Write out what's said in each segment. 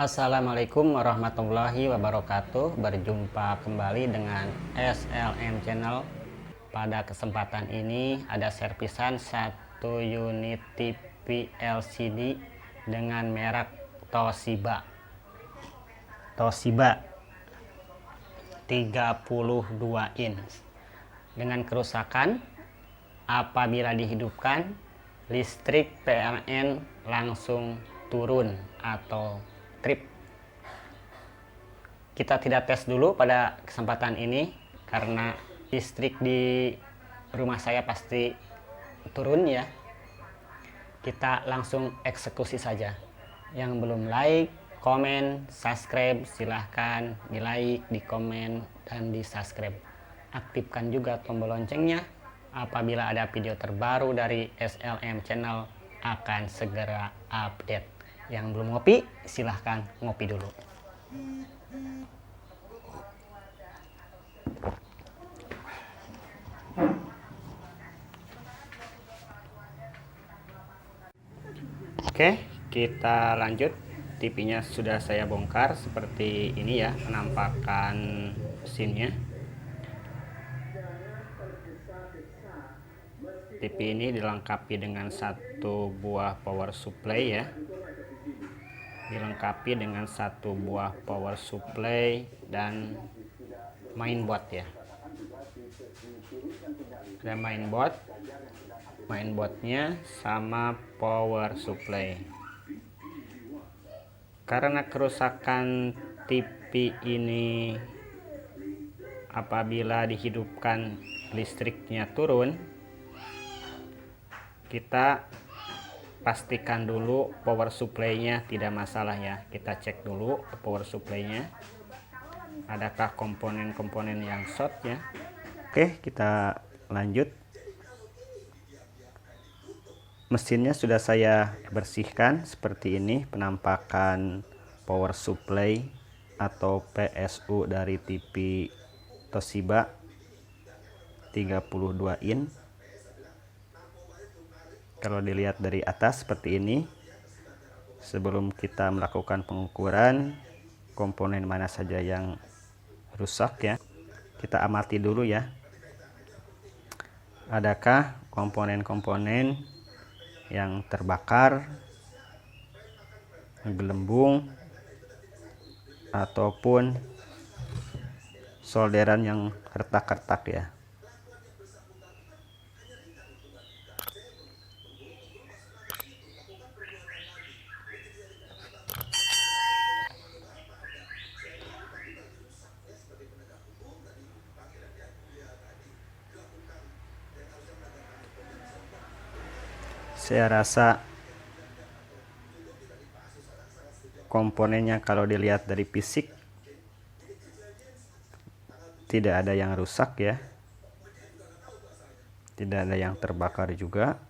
Assalamualaikum warahmatullahi wabarakatuh. Berjumpa kembali dengan SLM Channel. Pada kesempatan ini ada servisan satu unit TV LCD dengan merek Toshiba 32 inch dengan kerusakan. Apabila dihidupkan, listrik PLN langsung turun atau trip. Kita tidak tes dulu pada kesempatan ini karena listrik di rumah saya pasti turun ya. Kita langsung eksekusi saja. Yang belum like, komen, subscribe, silahkan di like, di komen, dan di subscribe. Aktifkan juga tombol loncengnya. Apabila ada video terbaru dari SLM Channel akan segera update. Yang belum ngopi, silahkan ngopi dulu. Oke, kita lanjut. TV-nya sudah saya bongkar seperti ini ya, penampakan mesinnya. TV ini dilengkapi dengan satu buah power supply ya. Dilengkapi dengan satu buah power supply dan mainboard ya. Ada mainboardnya sama power supply. Karena kerusakan TV ini apabila dihidupkan listriknya turun, kita pastikan dulu power supply-nya tidak masalah ya. Kita cek dulu power supply-nya. Adakah komponen-komponen yang short ya. Oke, kita lanjut. Mesinnya sudah saya bersihkan seperti ini penampakan power supply atau PSU dari TV Toshiba 32 in. Kalau dilihat dari atas seperti ini. Sebelum kita melakukan pengukuran komponen mana saja yang rusak ya, kita amati dulu ya. Adakah komponen-komponen yang terbakar, gelembung, ataupun solderan yang retak-retak ya. Saya rasa komponennya kalau dilihat dari fisik tidak ada yang rusak ya, tidak ada yang terbakar juga.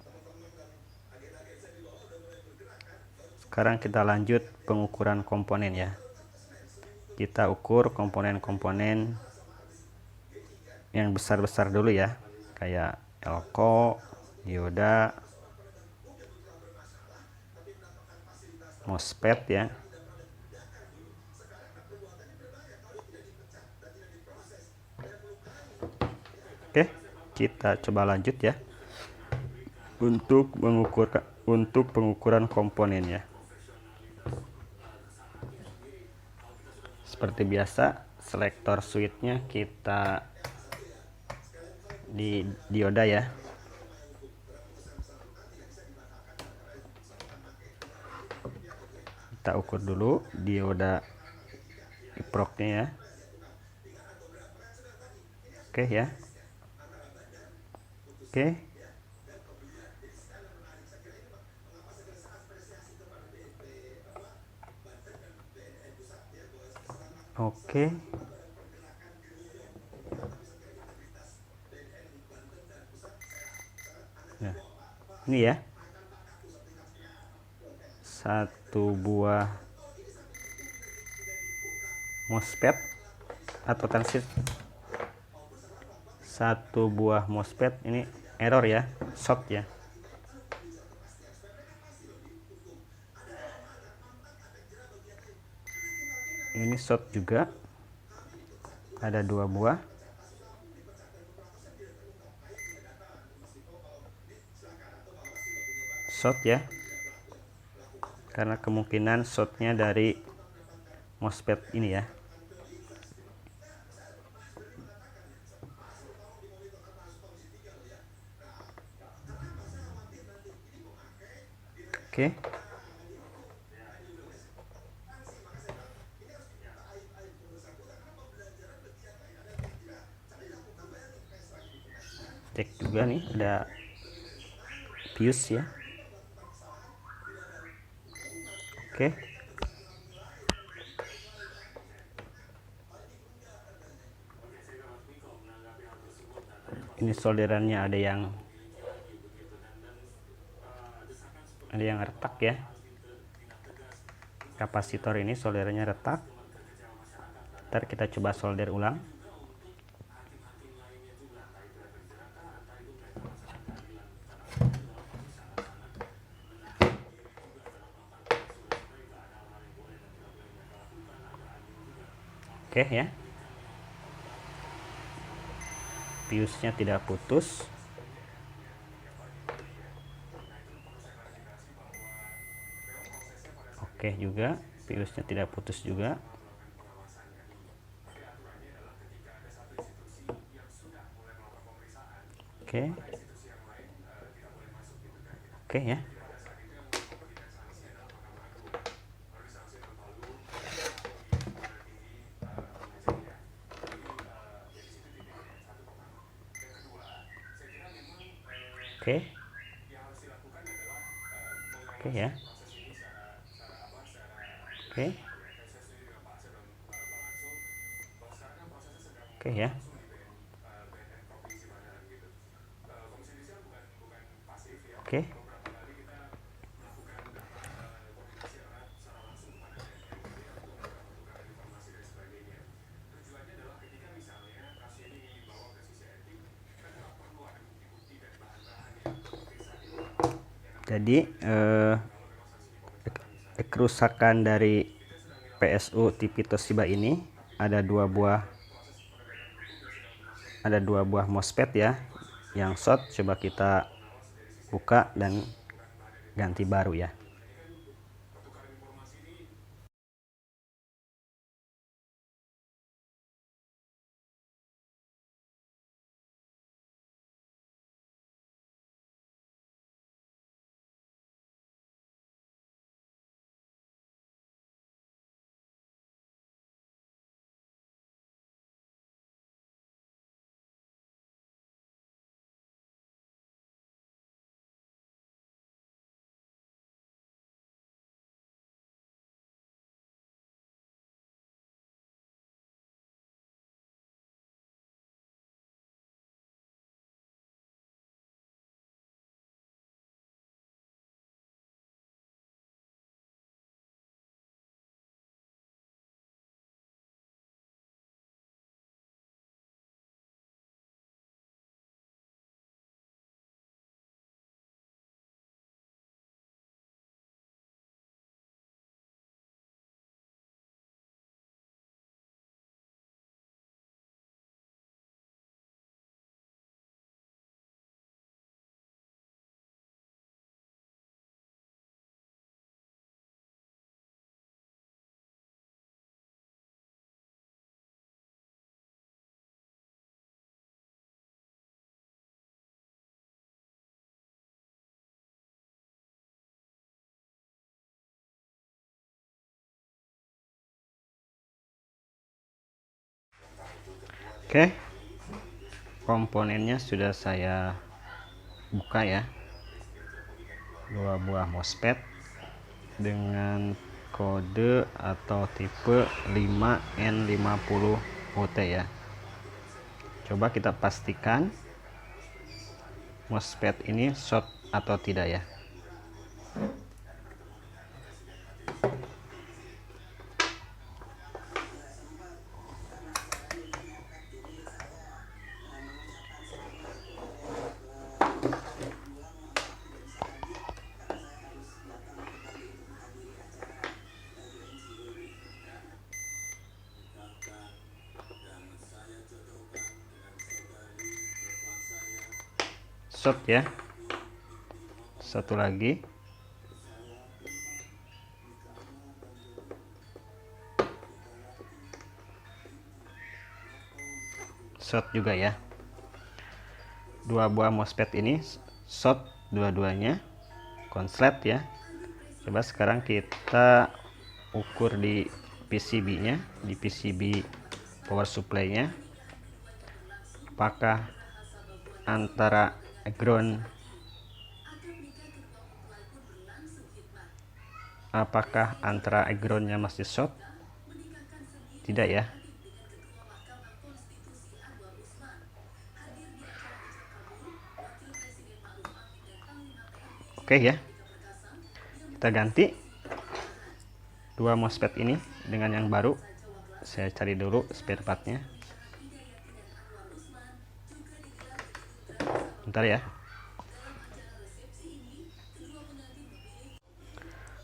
Sekarang kita lanjut pengukuran komponen ya. Kita ukur komponen-komponen yang besar-besar dulu ya, kayak elko, dioda, MOSFET ya. Oke, kita coba lanjut ya untuk pengukuran komponen ya. Seperti biasa, selektor switchnya kita di dioda ya. Kita ukur dulu dioda kiproknya ya. Oke ya. Oke. Oke. Nah, ini ya. Satu buah MOSFET atau transit. Satu buah MOSFET ini error ya, short ya. Ini short juga, ada 2 buah. Short ya, karena kemungkinan shortnya dari MOSFET ini ya. Oke. Cek juga nih, ada fuse ya. Oke. Ini solderannya ada yang retak ya. Kapasitor ini solderannya retak. Ntar kita coba solder ulang. Oke ya. Fuse-nya tidak putus. Oke juga, fuse-nya tidak putus juga. Oke. Oke ya. Oke. Oke ya. Oke. Oke ya. Oke. Jadi kerusakan dari PSU TV Toshiba ini ada dua buah MOSFET ya yang short. Coba kita buka dan ganti baru ya. Oke, komponennya sudah saya buka ya. 2 buah MOSFET dengan kode atau tipe 5N50OT ya. Coba kita pastikan MOSFET ini short atau tidak ya. short ya. Satu lagi. Short juga ya. Dua buah MOSFET ini short dua-duanya, konslet ya. Coba sekarang kita ukur di PCB-nya, di PCB power supply-nya. Apakah antara ground groundnya masih short? Tidak ya. Oke ya, kita ganti dua MOSFET ini dengan yang baru. Saya cari dulu spare partnya. Bentar ya.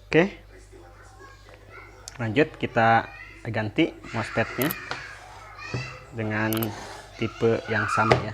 Oke, lanjut kita ganti MOSFET-nya dengan tipe yang sama ya.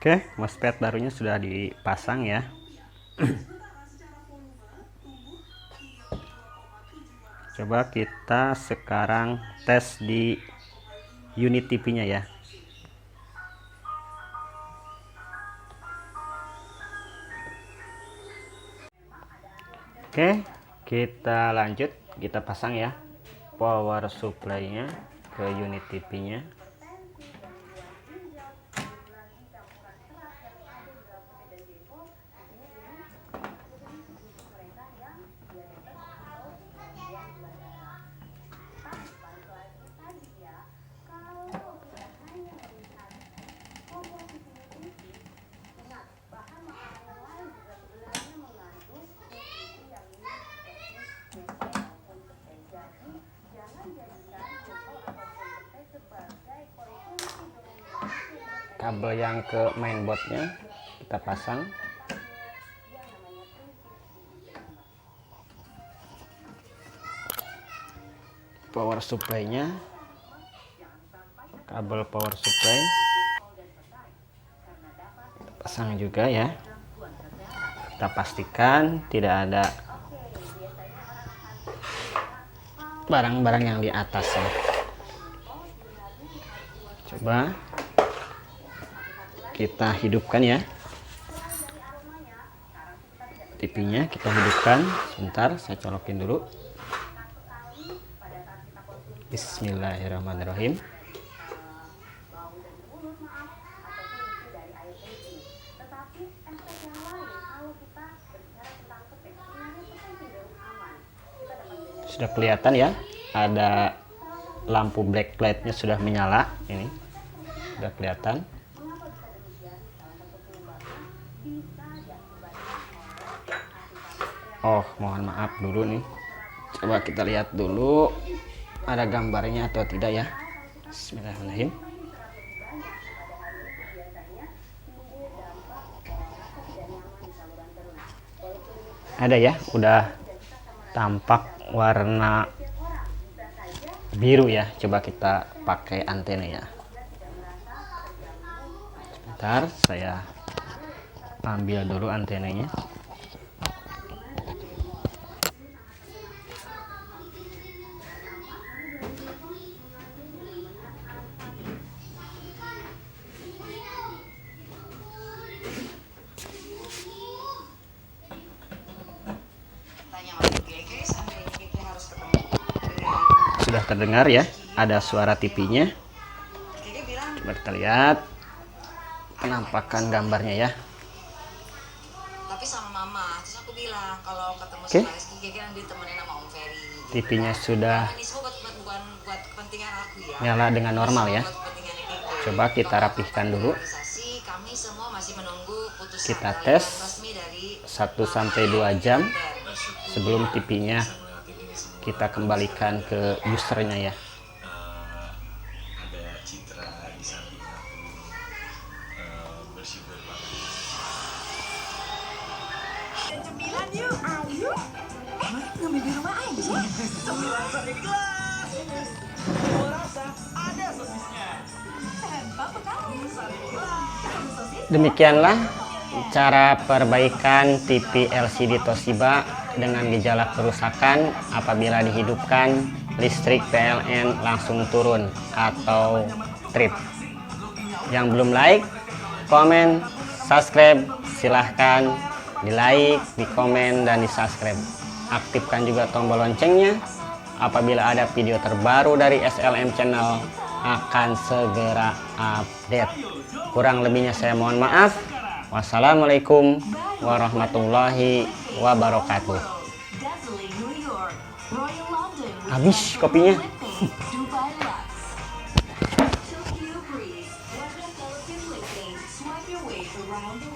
Oke, MOSFET barunya sudah dipasang ya. Coba kita sekarang tes di unit TV-nya ya. Oke, kita lanjut, kita pasang ya power supply-nya ke unit TV-nya. Kabel yang ke mainboardnya kita pasang. Power supply-nya kabel power supply kita pasang juga ya. Kita pastikan tidak ada barang-barang yang di atasnya. Coba kita hidupkan ya. TV-nya kita hidupkan. Sebentar, saya colokin dulu. Bismillahirrahmanirrahim. Sudah kelihatan ya, ada lampu backlightnya sudah menyala. Ini sudah kelihatan. Oh, mohon maaf dulu nih. Coba kita lihat dulu ada gambarnya atau tidak ya. Bismillahirrahmanirrahim. Ada ya, udah tampak warna biru ya. Coba kita pakai antena ya. Sebentar, saya ambil dulu antenanya. Sudah terdengar ya, ada suara TV-nya. Coba kita lihat penampakan gambarnya ya. Tapi sama mama, terus aku bilang kalau ketemu sama Rizky, Gege nanti ditemenin sama Om Ferry. TV-nya sudah Ini semua buat kepentingan aku ya. nyala dengan normal ya. Coba kita rapihkan dulu. Kami semua masih menunggu putusan Kita tes resmi dari 1-2 jam sebelum TV-nya kita kembalikan ke usernya ya. Ada Citra di samping aku, bersyukur banget. Cemilan yuk, ayo. Ngambil di rumah aja. Cemilan sampai gelas. Gua rasa ada sosisnya. Demikianlah cara perbaikan TV LCD Toshiba dengan gejala kerusakan apabila dihidupkan listrik PLN langsung turun atau trip. Yang belum like, komen, subscribe, silahkan di like, di komen, dan di subscribe. Aktifkan juga tombol loncengnya. Apabila ada video terbaru dari SLM Channel akan segera update. Kurang lebihnya saya mohon maaf. Wassalamualaikum warahmatullahi wabarakatuh. Habis kopinya. Tokyo Breeze, 1 colorful liquid, swipe your way around the